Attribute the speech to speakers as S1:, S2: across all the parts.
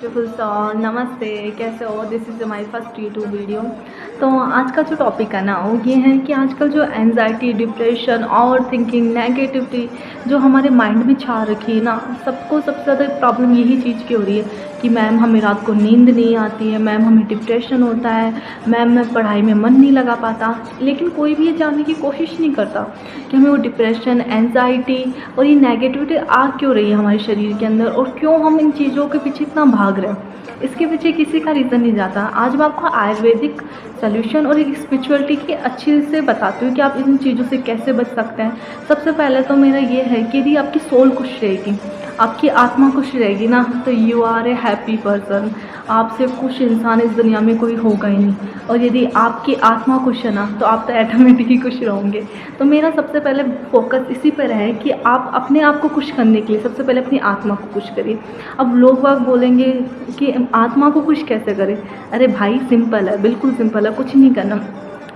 S1: Beautiful saw नमस्ते, कैसे हो? This is my first YouTube video. तो आज का जो टॉपिक है ना वो ये है कि आजकल जो anxiety, depression, over thinking, negativity जो हमारे माइंड में छा रखी है ना, सबको सबसे ज़्यादा प्रॉब्लम यही चीज़ की हो रही है कि मैम हमें रात को नींद नहीं आती है, मैम हमें डिप्रेशन होता है, मैम मैं पढ़ाई में मन नहीं लगा पाता। लेकिन कोई भी ये जानने की कोशिश नहीं करता कि हमें वो डिप्रेशन, एंजाइटी और ये नेगेटिविटी आ क्यों रही है हमारे शरीर के अंदर और क्यों हम इन चीज़ों के पीछे इतना भाग रहे हैं। इसके पीछे किसी का रीज़न नहीं जाता। आज मैं आपको आयुर्वेदिक सॉल्यूशन और एक स्पिरिचुअलिटी की अच्छे से बताती हूँ कि आप इन चीज़ों से कैसे बच सकते हैं। सबसे पहले तो मेरा ये है कि यदि आपकी सोल खुश रहेगी, आपकी आत्मा खुश रहेगी ना, तो you are a happy person. आपसे खुश इंसान इस दुनिया में कोई होगा ही नहीं। और यदि आपकी आत्मा खुश है ना, तो आप तो ऑटोमेटिक ही खुश रहोगे। तो मेरा सबसे पहले फोकस इसी पर है कि आप अपने आप को खुश करने के लिए सबसे पहले अपनी आत्मा को खुश करिए। अब लोग बाग बोलेंगे कि आत्मा को खुश कैसे करें? अरे भाई सिंपल है, बिल्कुल सिंपल है, कुछ नहीं करना।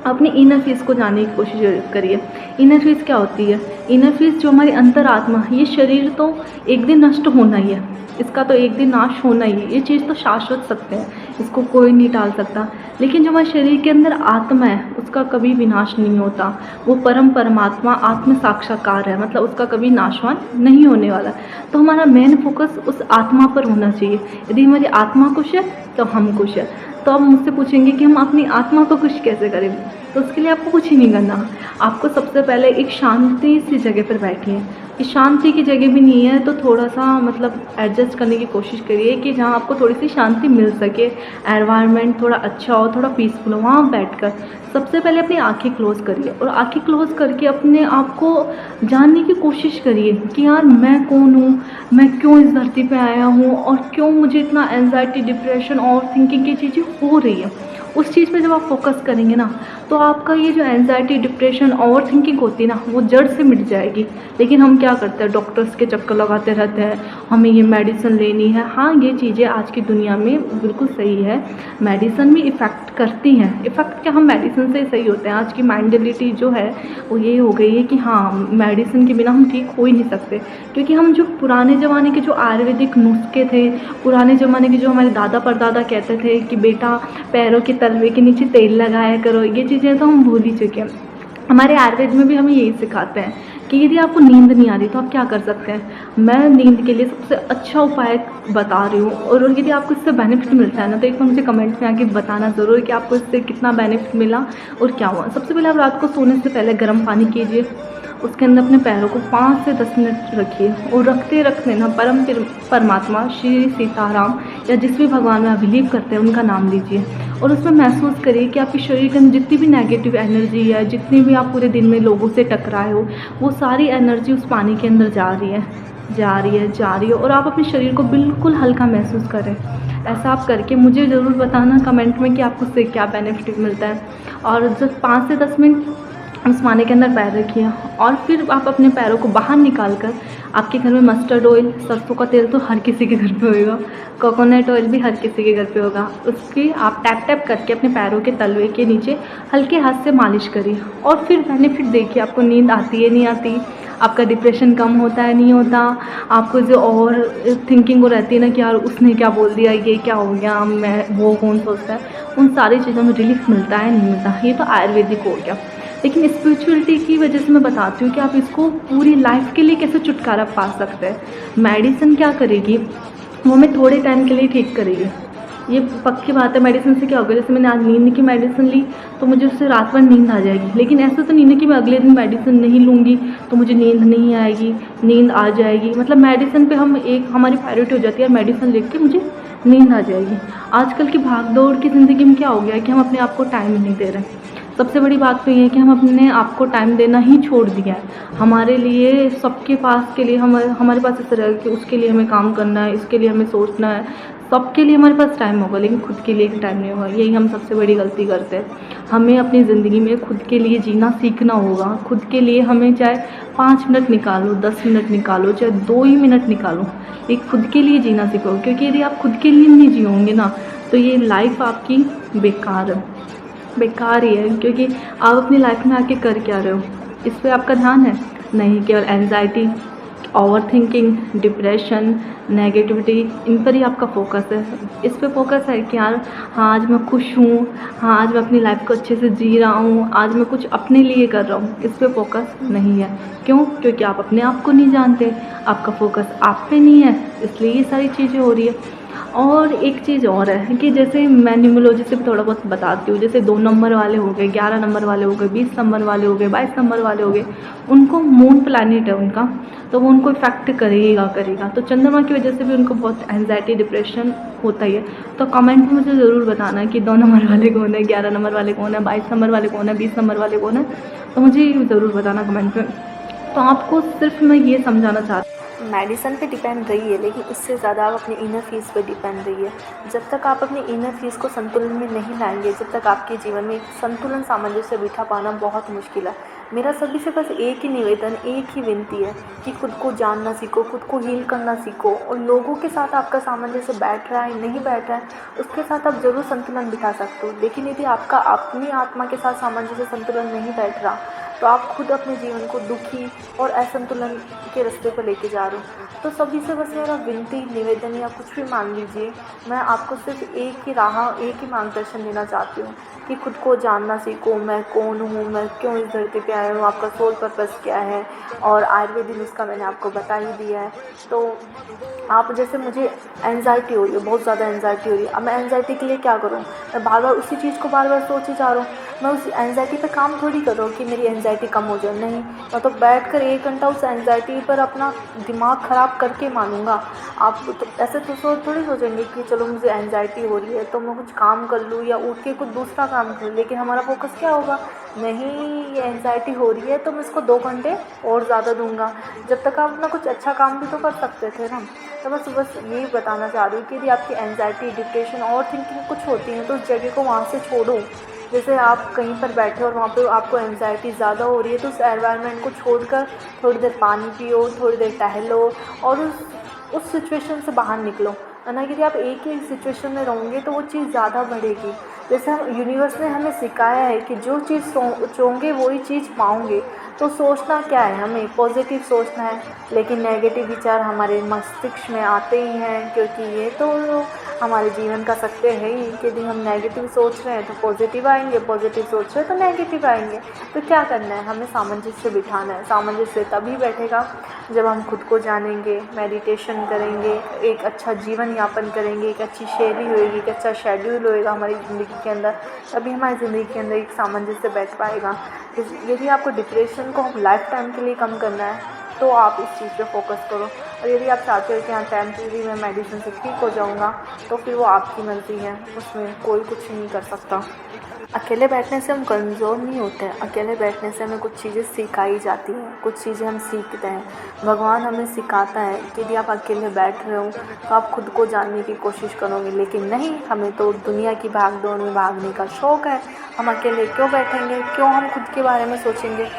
S1: अपनी इनर पीस को जानने की कोशिश करिए। इनर पीस क्या होती है? इनर पीस जो हमारी अंतरात्मा, ये शरीर तो एक दिन नष्ट होना ही है, इसका तो एक दिन नाश होना ही है, ये चीज़ तो शाश्वत सत्य है, इसको कोई नहीं टाल सकता। लेकिन जो हमारे शरीर के अंदर आत्मा है उसका कभी विनाश नहीं होता। वो परमात्मा आत्म साक्षात्कार है, मतलब उसका कभी नाशवान नहीं होने वाला। तो हमारा मेन फोकस उस आत्मा पर होना चाहिए। यदि हमारी आत्मा खुश है तो हम खुश है। तो आप मुझसे पूछेंगे कि हम अपनी आत्मा को खुश कैसे करें? तो उसके लिए आपको कुछ ही नहीं करना। आपको सबसे पहले एक शांति सी जगह पर बैठिए। इस शांति की जगह भी नहीं है तो थोड़ा सा मतलब एडजस्ट करने की कोशिश करिए कि जहाँ आपको थोड़ी सी शांति मिल सके, एनवायरनमेंट थोड़ा अच्छा हो, थोड़ा पीसफुल हो। वहाँ बैठकर सबसे पहले अपनी आंखें क्लोज़ करिए और आंखें क्लोज़ करके अपने आप को जानने की कोशिश करिए कि यार मैं कौन हूँ, मैं क्यों इस धरती पे आया हूँ और क्यों मुझे इतना एंजाइटी, डिप्रेशन और थिंकिंग की चीज़ें हो रही है। उस चीज़ पे जब आप फोकस करेंगे ना, तो आपका ये जो एंजाइटी, डिप्रेशन, ओवर थिंकिंग होती है ना, वो जड़ से मिट जाएगी। लेकिन हम क्या करते हैं? डॉक्टर्स के चक्कर लगाते रहते हैं, हमें ये मेडिसिन लेनी है। हाँ, ये चीज़ें आज की दुनिया में बिल्कुल सही है, मेडिसिन भी इफ़ेक्ट करती हैं। इफ़ेक्ट क्या, हम मेडिसिन से ही सही होते हैं। आज की मेंटालिटी जो है वो ये हो गई है कि हाँ, मेडिसिन के बिना हम ठीक हो ही नहीं सकते। क्योंकि हम जो पुराने ज़माने के जो आयुर्वेदिक नुस्खे थे, पुराने ज़माने के जो हमारे दादा परदादा कहते थे कि बेटा पैरों के तलवे के नीचे तेल लगाया करो, ये चीज़ें तो हम भूल ही चुके हैं। हमारे आयुर्वेद में भी हमें यही सिखाते हैं कि यदि आपको नींद नहीं आ रही तो आप क्या कर सकते हैं। मैं नींद के लिए सबसे अच्छा उपाय बता रही हूँ और यदि आपको इससे बेनिफिट मिलता है ना, तो एक बार मुझे कमेंट में आके बताना ज़रूर कि आपको इससे कितना बेनिफिट मिला और क्या हुआ। सबसे पहले आप रात को सोने से पहले गर्म पानी कीजिए, उसके अंदर अपने पैरों को 5 से 10 मिनट रखिए और रखते रखते ना परमात्मा श्री सीताराम या जिस भी भगवान में आप बिलीव करते हैं उनका नाम लीजिए और उसमें महसूस करिए कि आपके शरीर के अंदर जितनी भी नेगेटिव एनर्जी है, जितनी भी आप पूरे दिन में लोगों से टकराए हो, वो सारी एनर्जी उस पानी के अंदर जा रही है, जा रही है, जा रही है और आप अपने शरीर को बिल्कुल हल्का महसूस करें। ऐसा आप करके मुझे ज़रूर बताना कमेंट में कि आपको उससे क्या बेनिफिट मिलता है। और जब 5 से 10 मिनट उस पानी के अंदर पैर रखिए और फिर आप अपने पैरों को बाहर निकाल कर, आपके घर में मस्टर्ड ऑयल, सरसों का तेल तो हर किसी के घर पे होगा, कोकोनट ऑयल भी हर किसी के घर पे होगा, उसकी आप टैप टैप करके अपने पैरों के तलवे के नीचे हल्के हाथ से मालिश करिए और फिर बेनिफिट देखिए। आपको नींद आती है नहीं आती, आपका डिप्रेशन कम होता है नहीं होता, आपको जो और थिंकिंग वो रहती है ना कि यार उसने क्या बोल दिया, ये क्या हो गया, मैं वो कौन सोचता है, उन सारी चीज़ों में रिलीफ मिलता है नहीं मिलता। ये तो आयुर्वेदिक हो गया। लेकिन स्पिरिचुअलिटी की वजह से मैं बताती हूँ कि आप इसको पूरी लाइफ के लिए कैसे छुटकारा पा सकते हैं। मेडिसिन क्या करेगी, वो हमें थोड़े टाइम के लिए ठीक करेगी, ये पक्की बात है। मेडिसिन से क्या होगा, जैसे मैंने आज नींद की मेडिसिन ली तो मुझे उससे रात भर नींद आ जाएगी, लेकिन ऐसा तो नहीं है कि मैं अगले दिन मेडिसिन नहीं लूँगी तो मुझे नींद नहीं आएगी, नींद आ जाएगी। मतलब मेडिसिन पे हम एक हमारी प्रायोरिटी हो जाती है, मेडिसिन लेके के मुझे नींद आ जाएगी। आजकल की भाग दौड़ की ज़िंदगी में क्या हो गया है कि हम अपने आप को टाइम नहीं दे रहे। सबसे बड़ी बात तो ये है कि हम अपने आप को टाइम देना ही छोड़ दिया है। हमारे लिए सबके पास के लिए हमारे पास इस तरह कि उसके लिए हमें काम करना है, इसके लिए हमें सोचना है, सबके लिए हमारे पास टाइम होगा लेकिन खुद के लिए टाइम नहीं होगा। यही हम सबसे बड़ी गलती करते हैं। हमें अपनी ज़िंदगी में खुद के लिए जीना सीखना होगा। खुद के लिए हमें चाहे 5 मिनट निकालो, 10 मिनट निकालो, चाहे 2 ही मिनट निकालो, एक खुद के लिए जीना सीखो। क्योंकि यदि आप खुद के लिए नहीं जियोगे ना, तो ये लाइफ आपकी बेकार ही है। क्योंकि आप अपनी लाइफ में आके कर क्या रहे हो, इस पर आपका ध्यान है नहीं, केवल एंजाइटी ओवरथिंकिंग, डिप्रेशन, नेगेटिविटी, इन पर ही आपका फ़ोकस है। इस पे फ़ोकस है कि यार हाँ, आज मैं खुश हूँ, हाँ, आज मैं अपनी लाइफ़ को अच्छे से जी रहा हूँ, आज मैं कुछ अपने लिए कर रहा हूँ, इस पे फ़ोकस नहीं है। क्यों? क्योंकि आप अपने आप को नहीं जानते, आपका फ़ोकस आप पे नहीं है, इसलिए ये सारी चीज़ें हो रही है। और एक चीज़ और है कि जैसे मैं न्यूमरोलॉजी से भी थोड़ा बहुत बताती हूँ, जैसे 2 नंबर वाले हो गए, 11 नंबर वाले हो गए, 20 नंबर वाले हो गए, 22 नंबर वाले हो गए, उनको मून प्लैनेट है उनका, तो वो उनको इफ़ेक्ट करेगा। तो चंद्रमा की वजह से भी उनको बहुत एंग्जायटी, डिप्रेशन होता ही है। तो कमेंट में मुझे ज़रूर बताना कि 2 नंबर वाले कौन है, 11 नंबर वाले कौन है, 22 नंबर वाले कौन है, 20 नंबर वाले कौन है, तो मुझे ज़रूर बताना कमेंट में। तो आपको सिर्फ मैं ये समझाना चाहती
S2: मेडिसिन पे डिपेंड रहिए, लेकिन उससे ज़्यादा आप अपनी इनर पीस पे डिपेंड रहिए। जब तक आप अपनी इनर पीस को संतुलन में नहीं लाएंगे, जब तक आपके जीवन में एक संतुलन सामंजस्य बिठा पाना बहुत मुश्किल है। मेरा सभी से बस एक ही निवेदन, एक ही विनती है कि खुद को जानना सीखो, खुद को हील करना सीखो। और लोगों के साथ आपका सामंजस्य बैठ रहा है नहीं बैठ रहा है, उसके साथ आप ज़रूर संतुलन बिठा सकते हो। लेकिन यदि आपका अपनी आत्मा के साथ सामंजस्य संतुलन नहीं बैठ रहा, तो आप खुद अपने जीवन को दुखी और असंतुलन के रास्ते पर लेके जा रहे हो। तो सभी से बस मेरा विनती, निवेदन या कुछ भी मान लीजिए, मैं आपको सिर्फ एक ही राह, एक ही मार्गदर्शन देना चाहती हूँ कि खुद को जानना सीखो। मैं कौन हूँ, मैं क्यों इस धरती पे आया हूँ, आपका सोल पर्पस क्या है, और आयुर्वेदिक नुस्खा मैंने आपको बता ही दिया है। तो आप जैसे मुझे एंजाइटी हो रही है, बहुत ज़्यादा एंजाइटी हो रही है, अब मैं एंजाइटी के लिए क्या करूँ? मैं बार बार उसी चीज़ को बार बार सोचे जा रहा हूँ। मैं उस एंजाइटी पे काम थोड़ी कर रहा हूँ कि मेरी एंजाइटी कम हो जाए, नहीं। मैं तो बैठ कर 1 घंटा उस एंजाइटी पर अपना दिमाग ख़राब करके मानूँगा। आप तो ऐसे तो थोड़ी सोचेंगे कि चलो मुझे एंजाइटी हो रही है तो मैं कुछ काम कर लूँ या उठ के कुछ दूसरा काम करूँ, लेकिन हमारा फोकस क्या होगा? नहीं, ये एंजाइटी हो रही है तो मैं इसको 2 घंटे और ज़्यादा दूँगा। जब तक आप अपना कुछ अच्छा काम भी तो कर सकते थे ना। तो बस यही बताना चाह रही हूँ कि यदि आपकी एंजाइटी, डिप्रेशन और थिंकिंग कुछ होती है तो उस जगह को वहाँ से छोड़ो। जैसे आप कहीं पर बैठे और वहाँ पे आपको एंजाइटी ज़्यादा हो रही है, तो उस एनवायरनमेंट को छोड़कर थोड़ी देर पानी पियो, थोड़ी देर टहलो और उस सिचुएशन से बाहर निकलो। है ना? यदि आप एक ही सिचुएशन में रहोगे तो वो चीज़ ज़्यादा बढ़ेगी। जैसे हम यूनिवर्स ने हमें सिखाया है कि जो चीज़ चाहोगे वही चीज़ पाओगे। तो सोचना क्या है, हमें पॉजिटिव सोचना है, लेकिन नेगेटिव विचार हमारे मस्तिष्क में आते ही हैं, क्योंकि ये तो हमारे जीवन का सत्य है ही कि यदि हम नेगेटिव सोच रहे हैं तो पॉजिटिव आएंगे, पॉजिटिव सोच रहे हैं तो नेगेटिव आएंगे। तो क्या करना है, हमें सामंजस्य बिठाना है। सामंजस्य तभी बैठेगा जब हम खुद को जानेंगे, मेडिटेशन करेंगे, एक अच्छा जीवन यापन करेंगे, एक अच्छी शैली होएगी, एक अच्छा शेड्यूल होएगा हमारी ज़िंदगी के अंदर, तभी हमारी ज़िंदगी के अंदर एक सामंजस्य बैठ पाएगा। यदि आपको डिप्रेशन को लाइफ टाइम के लिए कम करना है तो आप इस चीज़ पे फोकस करो। और यदि आप चाहते हो कि हाँ टेम्परेरी मैं मेडिसिन से ठीक हो जाऊँगा, तो फिर वो आपकी मर्ज़ी है, उसमें कोई कुछ नहीं कर सकता। अकेले बैठने से हम कमज़ोर नहीं होते हैं, अकेले बैठने से हमें कुछ चीज़ें सिखाई जाती हैं, कुछ चीज़ें हम सीखते हैं। भगवान हमें सिखाता है कि यदि आप अकेले बैठ रहे हो तो आप खुद को जानने की कोशिश करोगे, लेकिन नहीं, हमें तो दुनिया की भाग दौड़ में भागने का शौक़ है। हम अकेले क्यों बैठेंगे, क्यों हम खुद के बारे में सोचेंगे?